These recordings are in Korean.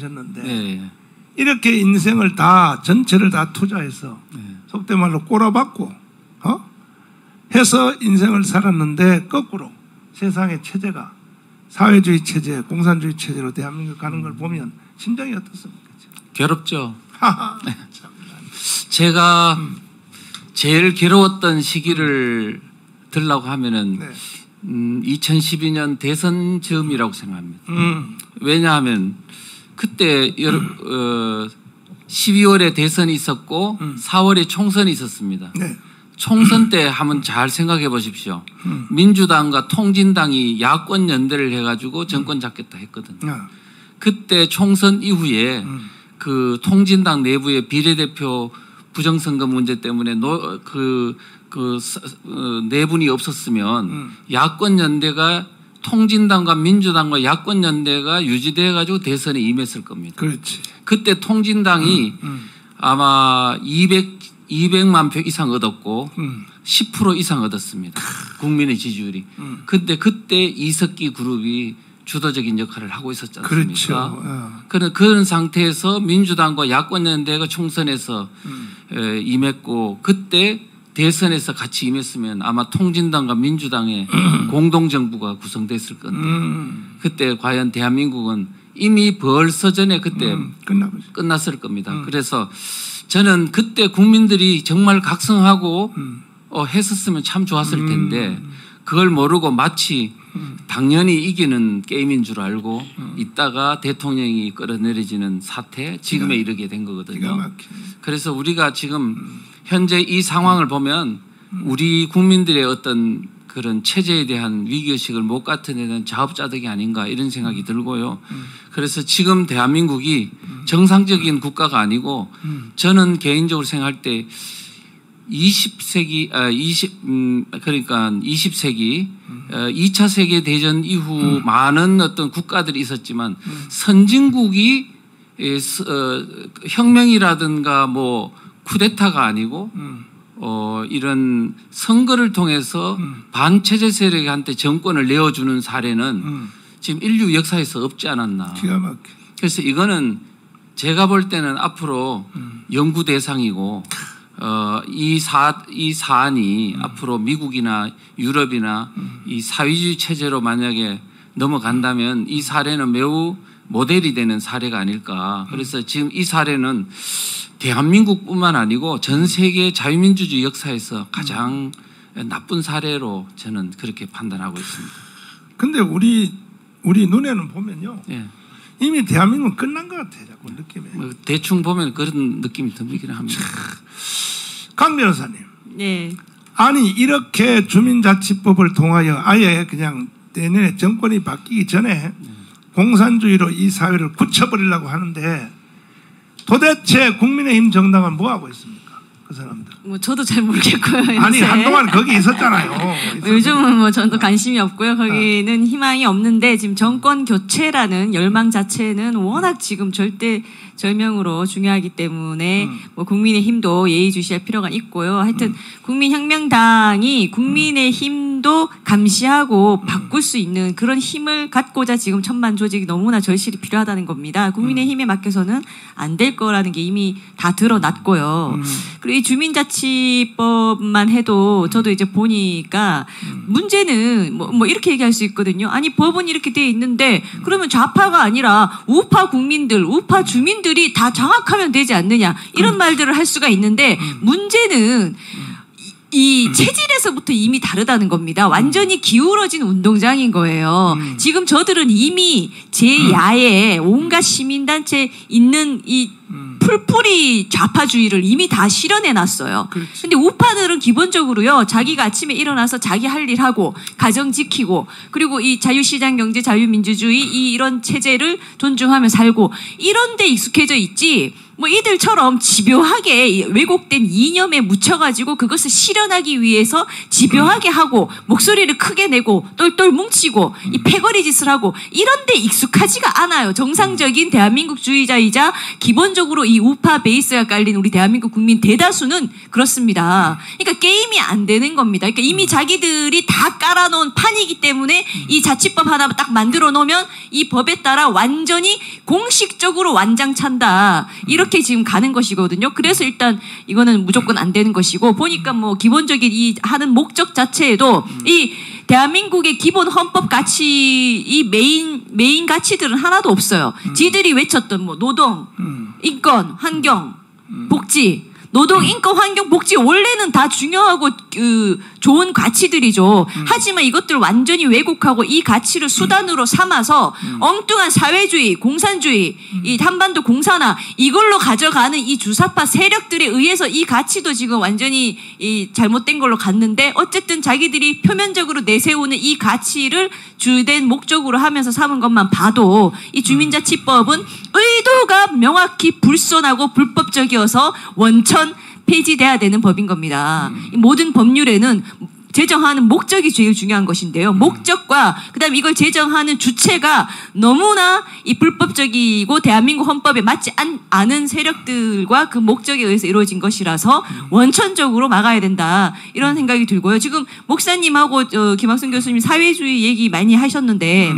하셨는데 네. 이렇게 인생을 다 전체를 다 투자해서 속된 말로 꼬라박고 해서 인생을 살았는데 거꾸로 세상의 체제가 사회주의 체제, 공산주의 체제로 대한민국 가는 걸 보면 심정이 어떻습니까? 괴롭죠. 제가 제일 괴로웠던 시기를 들라고 하면은 2012년 대선 즈음이라고 생각합니다. 왜냐하면 그때 12월에 대선이 있었고 4월에 총선이 있었습니다. 네. 총선 때 한번 잘 생각해 보십시오. 민주당과 통진당이 야권 연대를 해가지고 정권 잡겠다 했거든요. 그때 총선 이후에 그 통진당 내부의 비례대표 부정선거 문제 때문에 내분이 없었으면 야권 연대가 통진당과 민주당과 야권 연대가 유지돼 가지고 대선에 임했을 겁니다. 그렇지. 그때 통진당이 아마 200만 표 이상 얻었고 10% 이상 얻었습니다. 국민의 지지율이. 근데 그때 이석기 그룹이 주도적인 역할을 하고 있었지 않습니까? 그렇죠. 그런 상태에서 민주당과 야권 연대가 총선에서 임했고 그때 대선에서 같이 임했으면 아마 통진당과 민주당의 공동정부가 구성됐을 건데 그때 과연 대한민국은 이미 벌써 전에 그때 끝났을 겁니다. 그래서 저는 그때 국민들이 정말 각성하고 했었으면 참 좋았을 텐데 그걸 모르고 마치 당연히 이기는 게임인 줄 알고 있다가 대통령이 끌어내려지는 사태 지금에 이르게 된 거거든요. 그래서 우리가 지금 현재 이 상황을 보면 우리 국민들의 어떤 그런 체제에 대한 위기의식을 못 갖춰내는 자업자득이 아닌가 이런 생각이 들고요. 그래서 지금 대한민국이 정상적인 국가가 아니고 저는 개인적으로 생각할 때 20세기, 그러니까 20세기 2차 세계대전 이후 많은 어떤 국가들이 있었지만 선진국이 혁명이라든가 뭐 쿠데타가 아니고 이런 선거를 통해서 반체제 세력한테 정권을 내어주는 사례는 지금 인류 역사에서 없지 않았나. 기가 막혀. 그래서 이거는 제가 볼 때는 앞으로 연구 대상이고 이 사안이 앞으로 미국이나 유럽이나 이 사회주의 체제로 만약에 넘어간다면 이 사례는 매우 모델이 되는 사례가 아닐까. 그래서 지금 이 사례는 대한민국뿐만 아니고 전 세계 자유민주주의 역사에서 가장 나쁜 사례로 저는 그렇게 판단하고 있습니다. 근데 우리 눈에는 보면요. 예. 이미 대한민국은 끝난 것 같아요. 자꾸 느낌에. 뭐 대충 보면 그런 느낌이 들긴 합니다. 강 변호사님. 네. 아니 이렇게 주민자치법을 통하여 아예 그냥 내년에 정권이 바뀌기 전에 공산주의로 이 사회를 굳혀버리려고 하는데 도대체 국민의힘 정당은 뭐하고 있습니까? 그 사람들. 뭐 저도 잘 모르겠고요. 아니 한동안 거기 있었잖아요. 요즘은 뭐 저도 관심이 없고요. 거기는 희망이 없는데 지금 정권 교체라는 열망 자체는 워낙 지금 절대절명으로 중요하기 때문에 뭐 국민의힘도 예의주시할 필요가 있고요. 하여튼 국민혁명당이 국민의힘도 감시하고 바꿀 수 있는 그런 힘을 갖고자 지금 천만 조직이 너무나 절실히 필요하다는 겁니다. 국민의힘에 맡겨서는 안 될 거라는 게 이미 다 드러났고요. 그리고 이 주민자치법만 해도 저도 이제 보니까 문제는 뭐 이렇게 얘기할 수 있거든요. 아니 법은 이렇게 돼 있는데 그러면 좌파가 아니라 우파 국민들, 우파 주민들이 다 장악하면 되지 않느냐 이런 말들을 할 수가 있는데 문제는 이 체질에서부터 이미 다르다는 겁니다. 완전히 기울어진 운동장인 거예요. 지금 저들은 이미 제 야에 온갖 시민단체 있는 이 풀뿌리 좌파주의를 이미 다 실현해놨어요. 근데 우파들은 기본적으로요. 자기가 아침에 일어나서 자기 할 일 하고 가정 지키고 그리고 이 자유시장 경제 자유민주주의 이런 체제를 존중하며 살고 이런 데 익숙해져 있지 뭐 이들처럼 집요하게 왜곡된 이념에 묻혀가지고 그것을 실현하기 위해서 집요하게 하고 목소리를 크게 내고 똘똘 뭉치고 이 패거리 짓을 하고 이런데 익숙하지가 않아요. 정상적인 대한민국주의자이자 기본적으로 이 우파 베이스가 깔린 우리 대한민국 국민 대다수는 그렇습니다. 그러니까 게임이 안 되는 겁니다. 그러니까 이미 자기들이 다 깔아놓은 판이기 때문에 이 자치법 하나 딱 만들어 놓으면 이 법에 따라 완전히 공식적으로 완장찬다. 이렇게 지금 가는 것이거든요. 그래서 일단 이거는 무조건 안 되는 것이고 보니까 뭐 기본적인 이 하는 목적 자체에도 이 대한민국의 기본 헌법 가치 이 메인 가치들은 하나도 없어요. 지들이 외쳤던 뭐 노동, 인권, 환경, 복지 노동, 인권, 환경, 복지 원래는 다 중요하고 좋은 가치들이죠. 하지만 이것들 완전히 왜곡하고 이 가치를 수단으로 삼아서 엉뚱한 사회주의, 공산주의, 이 한반도 공산화 이걸로 가져가는 이 주사파 세력들에 의해서 이 가치도 지금 완전히 이 잘못된 걸로 갔는데 어쨌든 자기들이 표면적으로 내세우는 이 가치를 주된 목적으로 하면서 삼은 것만 봐도 이 주민자치법은 의도가 명확히 불손하고 불법적이어서 원천 폐지돼야 되는 법인 겁니다. 이 모든 법률에는 제정하는 목적이 제일 중요한 것인데요. 목적과 그다음에 이걸 제정하는 주체가 너무나 이 불법적이고 대한민국 헌법에 맞지 않은 세력들과 그 목적에 의해서 이루어진 것이라서 원천적으로 막아야 된다. 이런 생각이 들고요. 지금 목사님하고 김학순 교수님 사회주의 얘기 많이 하셨는데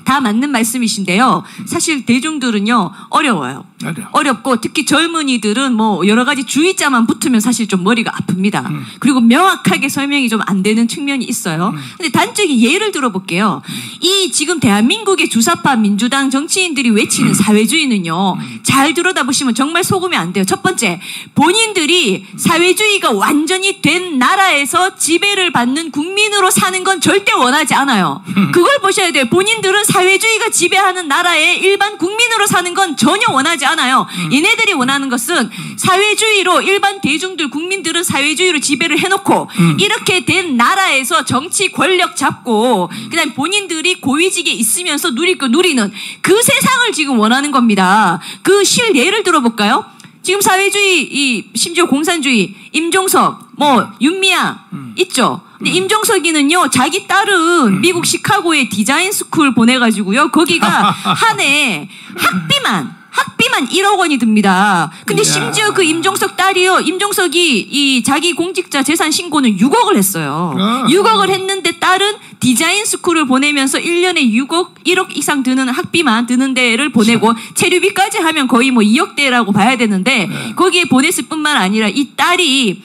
다 맞는 말씀이신데요. 사실 대중들은요 어려워요. 어렵고 특히 젊은이들은 뭐 여러 가지 주의자만 붙으면 사실 좀 머리가 아픕니다. 그리고 명확하게 설명이 좀 안 되는 측면이 있어요. 근데 단적인 예를 들어볼게요. 이 지금 대한민국의 주사파 민주당 정치인들이 외치는 사회주의는요. 잘 들여다보시면 정말 속으면 안 돼요. 첫 번째, 본인들이 사회주의가 완전히 된 나라에서 지배를 받는 국민으로 사는 건 절대 원하지 않아요. 그걸 보셔야 돼요. 본인들은 사회주의가 지배하는 나라에 일반 국민으로 사는 건 전혀 원하지 않아요. 얘네들이 원하는 것은 사회주의로 일반 대중들 국민들은 사회주의로 지배를 해놓고 이렇게 된 나라에서 정치 권력 잡고 그다음에 본인들이 고위직에 있으면서 누릴 거 누리는 그 세상을 지금 원하는 겁니다. 그 실 예를 들어볼까요? 지금 사회주의, 심지어 공산주의, 임종석, 윤미향 있죠. 근데 임종석이는요, 자기 딸은 미국 시카고에 디자인 스쿨 보내가지고요, 거기가 한 해 학비만 1억 원이 듭니다. 근데 심지어 그 임종석 딸이요, 임종석이 이 자기 공직자 재산 신고는 6억을 했어요. 6억을 했는데 딸은 디자인 스쿨을 보내면서 1년에 1억 이상 드는 학비만 드는 데를 보내고 체류비까지 하면 거의 뭐 2억대라고 봐야 되는데 거기에 보냈을 뿐만 아니라 이 딸이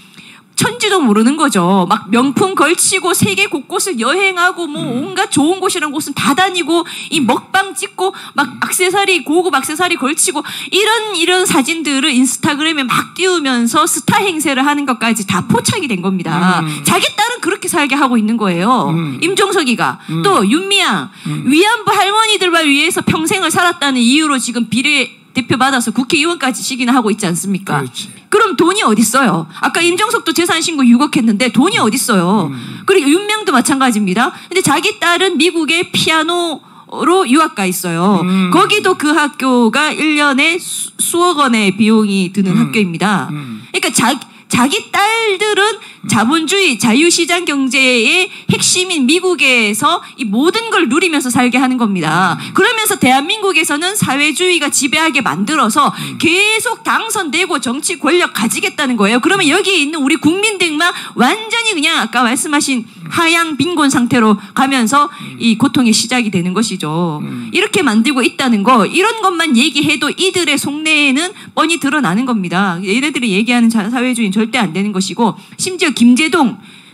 천지도 모르는 거죠. 막 명품 걸치고 세계 곳곳을 여행하고 뭐 온갖 좋은 곳이란 곳은 다 다니고 이 먹방 찍고 막 액세서리 고급 액세서리 걸치고 이런 사진들을 인스타그램에 막 띄우면서 스타 행세를 하는 것까지 다 포착이 된 겁니다. 자기 딸은 그렇게 살게 하고 있는 거예요. 임종석이가 또 윤미향 위안부 할머니들만 위해서 평생을 살았다는 이유로 지금 비례 대표 받아서 국회의원까지 시기나 하고 있지 않습니까? 그렇지. 그럼 돈이 어디 있어요? 아까 임종석도 재산 신고 6억 했는데 돈이 어디 있어요? 그리고 윤명도 마찬가지입니다. 근데 자기 딸은 미국의 피아노로 유학 가 있어요. 거기도 그 학교가 1년에 수억 원의 비용이 드는 학교입니다. 그러니까 자기 딸들은 자본주의 자유시장 경제의 핵심인 미국에서 이 모든 걸 누리면서 살게 하는 겁니다. 그러면서 대한민국에서는 사회주의가 지배하게 만들어서 계속 당선되고 정치 권력 가지겠다는 거예요. 그러면 여기에 있는 우리 국민들만 완전히 그냥 아까 말씀하신 하향 빈곤 상태로 가면서 이 고통의 시작이 되는 것이죠. 이렇게 만들고 있다는 거, 이런 것만 얘기해도 이들의 속내에는 뻔히 드러나는 겁니다. 얘네들이 얘기하는 사회주의는 절대 안 되는 것이고, 심지어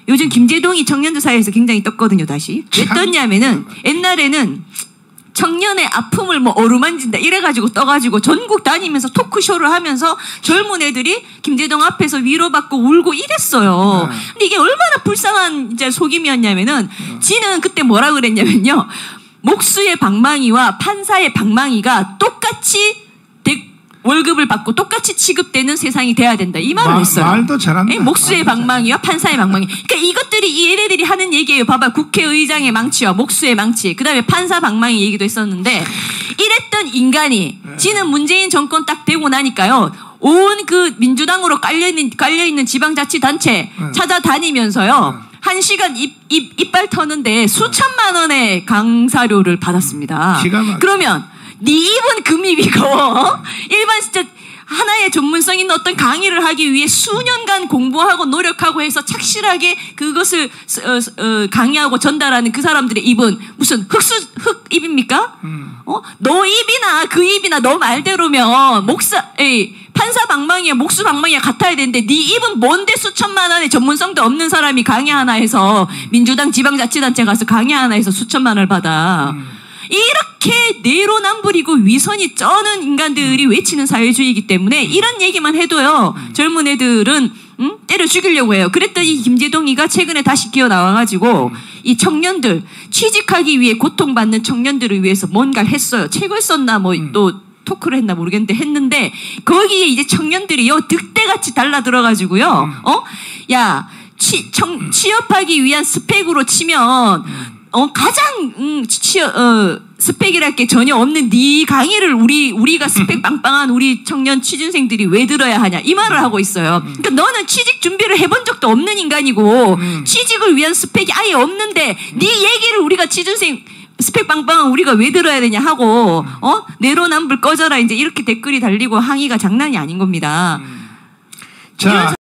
요즘 김제동이 청년들 사이에서 굉장히 떴거든요. 다시 왜 떴냐면은 옛날에는 청년의 아픔을 뭐 어루만진다 이래가지고 떠가지고 전국 다니면서 토크쇼를 하면서 젊은 애들이 김제동 앞에서 위로받고 울고 이랬어요. 근데 이게 얼마나 불쌍한 이제 속임이었냐면은 지는 그때 뭐라 그랬냐면요, 목수의 방망이와 판사의 방망이가 똑같이 월급을 받고 똑같이 취급되는 세상이 돼야 된다. 이 말을 했어요. 말도 잘한다. 목수의 방망이와 판사의 방망이. 그러니까 이것들이 얘네들이 하는 얘기예요. 봐봐. 국회의장의 망치와 목수의 망치. 그다음에 판사 방망이 얘기도 했었는데 이랬던 인간이 지는 문재인 정권 딱 되고 나니까요. 온 그 민주당으로 깔려있는 지방자치단체 찾아다니면서요. 1시간 이빨 터는데 수천만 원의 강사료를 받았습니다. 그러면 네 입은 금입이고 일반 진짜 하나의 전문성 있는 어떤 강의를 하기 위해 수년간 공부하고 노력하고 해서 착실하게 그것을 강의하고 전달하는 그 사람들의 입은 무슨 흑 입입니까? 너 입이나 그 입이나 너 말대로면 판사 방망이야 목수 방망이야 같아야 되는데 네 입은 뭔데 수천만 원의 전문성도 없는 사람이 강의 하나 해서 민주당 지방자치단체 가서 강의 하나 해서 수천만 원을 받아. 이렇게 내로남불이고 위선이 쩌는 인간들이 외치는 사회주의이기 때문에 이런 얘기만 해도요 젊은 애들은 때려 죽이려고 해요. 그랬더니 김재동이가 최근에 다시 기어 나와가지고 이 청년들 취직하기 위해 고통받는 청년들을 위해서 뭔가를 했어요. 책을 썼나 뭐 또 토크를 했나 모르겠는데 했는데 거기에 이제 청년들이요 득대같이 달라들어가지고요 야 취업하기 위한 스펙으로 치면 가장 스펙이랄 게 전혀 없는 네 강의를 우리가 스펙 빵빵한 우리 청년 취준생들이 왜 들어야 하냐 이 말을 하고 있어요. 그러니까 너는 취직 준비를 해본 적도 없는 인간이고 취직을 위한 스펙이 아예 없는데 네 얘기를 우리가 취준생 스펙 빵빵한 우리가 왜 들어야 되냐 하고 내로남불 꺼져라 이제 이렇게 댓글이 달리고 항의가 장난이 아닌 겁니다. 자.